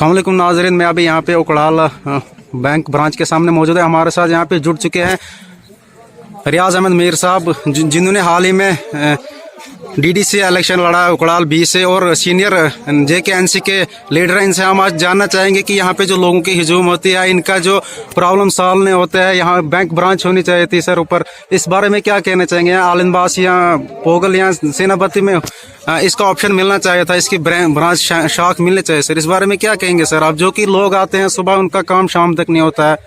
अस्सलाम वालेकुम नाज़रीन, मैं अभी यहाँ पे उकड़ाल बैंक ब्रांच के सामने मौजूद है। हमारे साथ यहाँ पे जुड़ चुके हैं रियाज अहमद मीर साहब, जिन्होंने हाल ही में डीडीसी इलेक्शन लड़ा है उकड़ाल 20 से, और सीनियर JKNC के लीडर हैं। इनसे हम आज जानना चाहेंगे कि यहाँ पे जो लोगों की हुजूम होती है, इनका जो प्रॉब्लम सॉल्व नहीं होता है, यहाँ बैंक ब्रांच होनी चाहिए थी सर ऊपर, इस बारे में क्या कहना चाहेंगे? यहाँ आलिंबास या पोगल या सेनापति में इसका ऑप्शन मिलना चाहिए था, इसकी ब्रांच शाख मिलनी चाहिए सर, इस बारे में क्या कहेंगे सर आप? जो कि लोग आते हैं सुबह, उनका काम शाम तक नहीं होता है,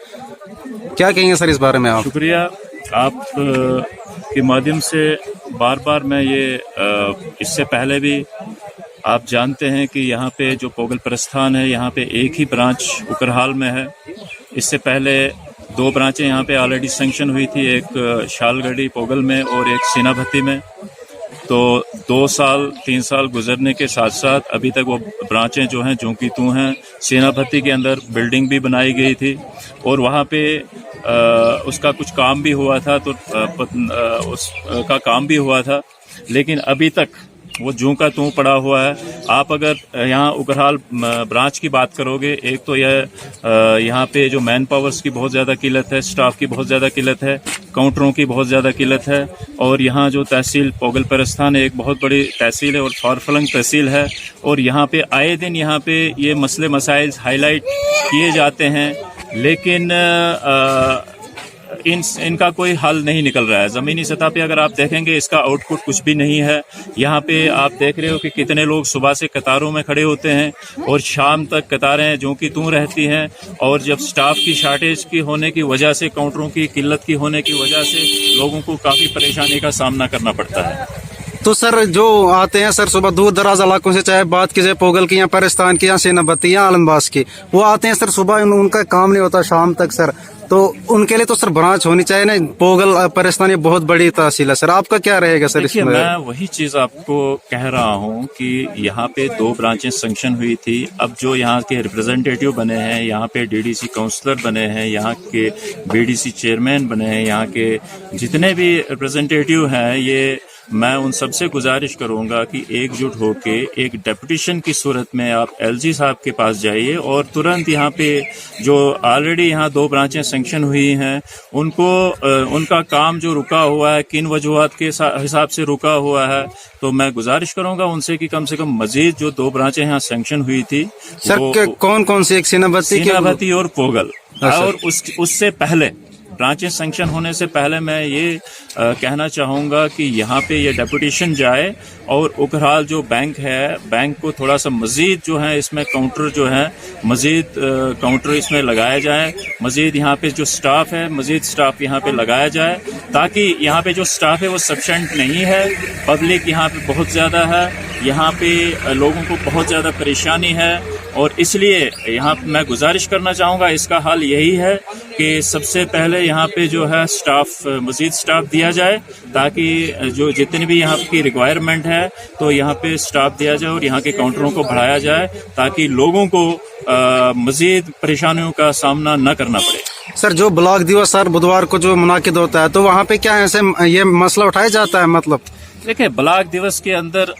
क्या कहेंगे सर इस बारे में आप? शुक्रिया। आप के माध्यम से बार बार मैं ये इससे पहले भी आप जानते हैं कि यहाँ पे जो पोगल प्रस्थान है, यहाँ पे एक ही ब्रांच उकरहाल में है। इससे पहले 2 ब्रांचें यहाँ पे ऑलरेडी सैंक्शन हुई थी, एक शालगढ़ी पोगल में और एक सीनाभत्ती में। तो 2 साल 3 साल गुजरने के साथ साथ अभी तक वो ब्रांचें जो हैं की तू हैं। सेनाभत्ती के अंदर बिल्डिंग भी बनाई गई थी और वहाँ पे उसका कुछ काम भी हुआ था, तो उसका काम भी हुआ था, लेकिन अभी तक वो जूं का तूं पड़ा हुआ है। आप अगर यहाँ उकरहाल ब्रांच की बात करोगे, एक तो यह यहाँ पे जो मैन पावर्स की बहुत ज़्यादा किल्लत है, स्टाफ की बहुत ज़्यादा किल्लत है, काउंटरों की बहुत ज़्यादा किल्लत है, और यहाँ जो तहसील पोगल परस्तान एक बहुत बड़ी तहसील है और फारफलंग तहसील है, और यहाँ पे आए दिन यहाँ पे ये मसले मसाइल हाईलाइट किए जाते हैं, लेकिन इनका कोई हल नहीं निकल रहा है। ज़मीनी सतह पे अगर आप देखेंगे इसका आउटपुट कुछ भी नहीं है। यहाँ पे आप देख रहे हो कि कितने लोग सुबह से कतारों में खड़े होते हैं और शाम तक कतारें जो कि तू रहती हैं, और जब स्टाफ की शार्टेज की होने की वजह से, काउंटरों की किल्लत की होने की वजह से लोगों को काफ़ी परेशानी का सामना करना पड़ता है। तो सर जो आते हैं सर सुबह दूर दराज इलाकों से, चाहे बात कीजिए पोगल की या परिस्तान की या सेनापति या आलमबास की, वो आते हैं सर सुबह, उनका काम नहीं होता शाम तक सर, तो उनके लिए तो सर ब्रांच होनी चाहिए ना। पोगल परिस्तान ये बहुत बड़ी तहसील है सर, आपका क्या रहेगा सर इसमें? मैं वही चीज आपको कह रहा हूँ कि यहाँ पे 2 ब्रांचें सैंक्शन हुई थी। अब जो यहाँ के रिप्रेजेंटेटिव बने हैं, यहाँ पे DDC काउंसलर बने हैं, यहाँ के BDC चेयरमैन बने हैं, यहाँ के जितने भी रिप्रेजेंटेटिव हैं, ये मैं उन सबसे गुजारिश करूंगा कि एकजुट होके एक डेपुटेशन की सूरत में आप LG साहब के पास जाइए और तुरंत यहाँ पे जो ऑलरेडी यहाँ 2 ब्रांचें सैंक्शन हुई हैं, उनको उनका काम जो रुका हुआ है, किन वजूहात के हिसाब से रुका हुआ है, तो मैं गुजारिश करूंगा उनसे कि कम से कम मजीद जो 2 ब्रांचें यहाँ सैंक्शन हुई थी सर, कौन कौन सी? एक सेनापति और पोगल, और उससे पहले ब्रांचें सैंक्शन होने से पहले मैं ये कहना चाहूँगा कि यहाँ पे ये डेपुटेशन जाए और उकरहाल जो बैंक है, बैंक को थोड़ा सा मजीद जो है इसमें काउंटर जो है, मजीद काउंटर इसमें लगाया जाए, मजीद यहाँ पे जो स्टाफ है, मजीद स्टाफ यहाँ पे लगाया जाए, ताकि यहाँ पे जो स्टाफ है वो सफिशेंट नहीं है। पब्लिक यहाँ पे बहुत ज़्यादा है, यहाँ पे लोगों को बहुत ज़्यादा परेशानी है, और इसलिए यहाँ मैं गुजारिश करना चाहूँगा, इसका हल यही है कि सबसे पहले यहाँ पे जो है स्टाफ, मजीद स्टाफ दिया जाए, ताकि जो जितनी भी यहाँ की रिक्वायरमेंट है तो यहाँ पे स्टाफ दिया जाए और यहाँ के काउंटरों को बढ़ाया जाए, ताकि लोगों को मजीद परेशानियों का सामना न करना पड़े। सर जो ब्लॉक दिवस सर बुधवार को जो मुनाकिद होता है, तो वहाँ पे क्या ऐसे ये मसला उठाया जाता है? मतलब देखिए, ब्लॉक दिवस के अंदर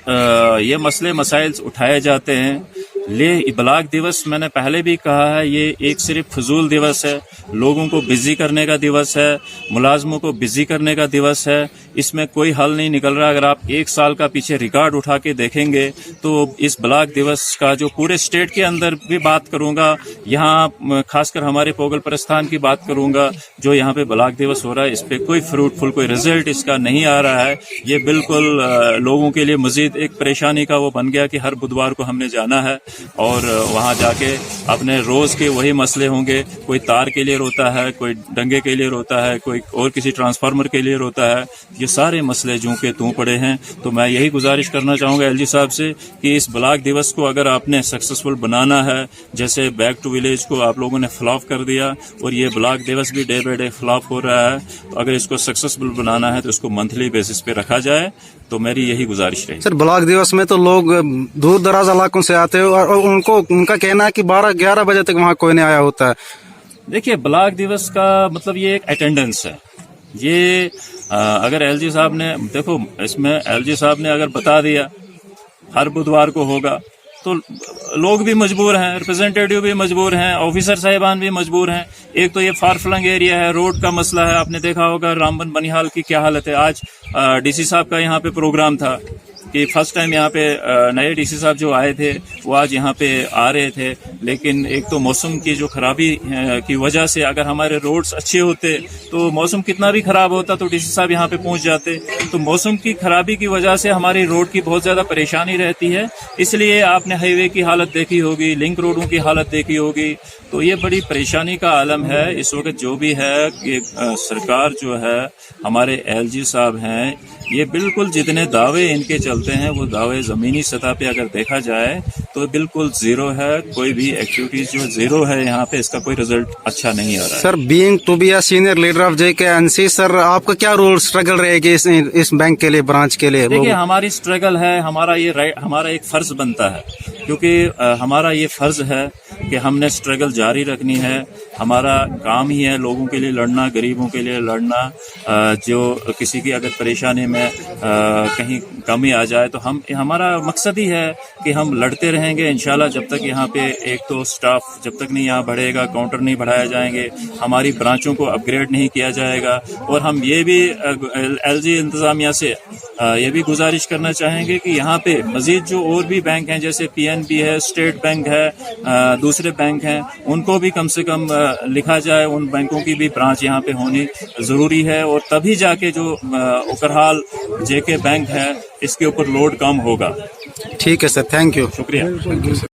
ये मसले मसाइल उठाए जाते हैं। ब्लॉक दिवस मैंने पहले भी कहा है, ये एक सिर्फ फजूल दिवस है, लोगों को बिजी करने का दिवस है, मुलाजमों को बिजी करने का दिवस है। इसमें कोई हल नहीं निकल रहा। अगर आप 1 साल का पीछे रिकॉर्ड उठा के देखेंगे तो इस ब्लॉक दिवस का जो पूरे स्टेट के अंदर भी बात करूंगा, यहाँ खासकर हमारे पोगल प्रस्थान की बात करूंगा, जो यहाँ पे ब्लॉक दिवस हो रहा है, इस पे कोई फ्रूटफुल कोई रिजल्ट इसका नहीं आ रहा है। ये बिल्कुल लोगों के लिए मजीद एक परेशानी का वो बन गया कि हर बुधवार को हमने जाना है और वहाँ जाके अपने रोज के वही मसले होंगे। कोई तार के लिए रोता है, कोई डंगे के लिए रोता है, कोई और किसी ट्रांसफार्मर के लिए रोता है। ये सारे मसले जूं के तू पड़े हैं। तो मैं यही गुजारिश करना चाहूँगा LG साहब से कि इस ब्लॉक दिवस को अगर आपने सक्सेसफुल बनाना है, जैसे बैक टू विलेज को आप लोगों ने फ्लॉप कर दिया और ये ब्लॉक दिवस भी डे बाय डे फ्लॉप हो रहा है, तो अगर इसको सक्सेसफुल बनाना है तो इसको मंथली बेसिस पे रखा जाए। तो मेरी यही गुजारिश रही। सर ब्लॉक दिवस में तो लोग दूर दराज इलाकों से आते हैं और उनका कहना है कि 12-11 बजे तक वहाँ कोई नहीं आया होता है। देखिए, ब्लॉक दिवस का मतलब ये एक अटेंडेंस है। ये अगर LG साहब ने, देखो इसमें LG साहब ने अगर बता दिया हर बुधवार को होगा, तो लोग भी मजबूर हैं, रिप्रेजेंटेटिव भी मजबूर हैं, ऑफिसर साहिबान भी मजबूर हैं। एक तो ये फार फ्लंग एरिया है, रोड का मसला है, आपने देखा होगा रामबन बनिहाल की क्या हालत है। आज डीसी साहब का यहाँ पे प्रोग्राम था कि फर्स्ट टाइम यहाँ पे नए डीसी साहब जो आए थे वो आज यहाँ पे आ रहे थे, लेकिन एक तो मौसम की जो खराबी की वजह से, अगर हमारे रोड्स अच्छे होते तो मौसम कितना भी खराब होता तो डीसी साहब यहाँ पे पहुँच जाते। तो मौसम की खराबी की वजह से हमारी रोड की बहुत ज़्यादा परेशानी रहती है। इसलिए आपने हाईवे की हालत देखी होगी, लिंक रोडों की हालत देखी होगी, तो ये बड़ी परेशानी का आलम है इस वक्त। जो भी है कि सरकार जो है, हमारे एलजी साहब हैं, ये बिल्कुल जितने दावे इनके चलते हैं वो दावे ज़मीनी सतह पे अगर देखा जाए तो बिल्कुल जीरो है। कोई भी एक्टिविटीज जो जीरो है यहाँ पे, इसका कोई रिजल्ट अच्छा नहीं आ रहा है। Sir, being to be a senior leader of JKNC, sir आपका क्या रोल स्ट्रगल रहेगी इस बैंक के लिए, ब्रांच के लिए? देखिए, हमारी स्ट्रगल है, हमारा ये राइट, हमारा एक फर्ज बनता है, क्योंकि हमारा ये फर्ज है कि हमने स्ट्रगल जारी रखनी है। हमारा काम ही है लोगों के लिए लड़ना, गरीबों के लिए लड़ना। जो किसी की अगर परेशानी में कहीं कमी आ जाए तो हमारा मकसद ही है कि हम लड़ते रहेंगे इंशाल्लाह, जब तक यहाँ पे एक तो स्टाफ जब तक नहीं यहाँ बढ़ेगा, काउंटर नहीं बढ़ाया जाएंगे, हमारी ब्रांचों को अपग्रेड नहीं किया जाएगा। और हम ये भी एलजी इंतजामिया से ये भी गुजारिश करना चाहेंगे कि यहाँ पे मजीद जो और भी बैंक हैं, जैसे PNB है, स्टेट बैंक है, दूसरे बैंक हैं, उनको भी कम से कम लिखा जाए, उन बैंकों की भी ब्रांच यहाँ पे होनी जरूरी है। और तभी जाके जो उकरहाल JK बैंक है, इसके ऊपर लोड कम होगा। ठीक है सर, थैंक यू। शुक्रिया।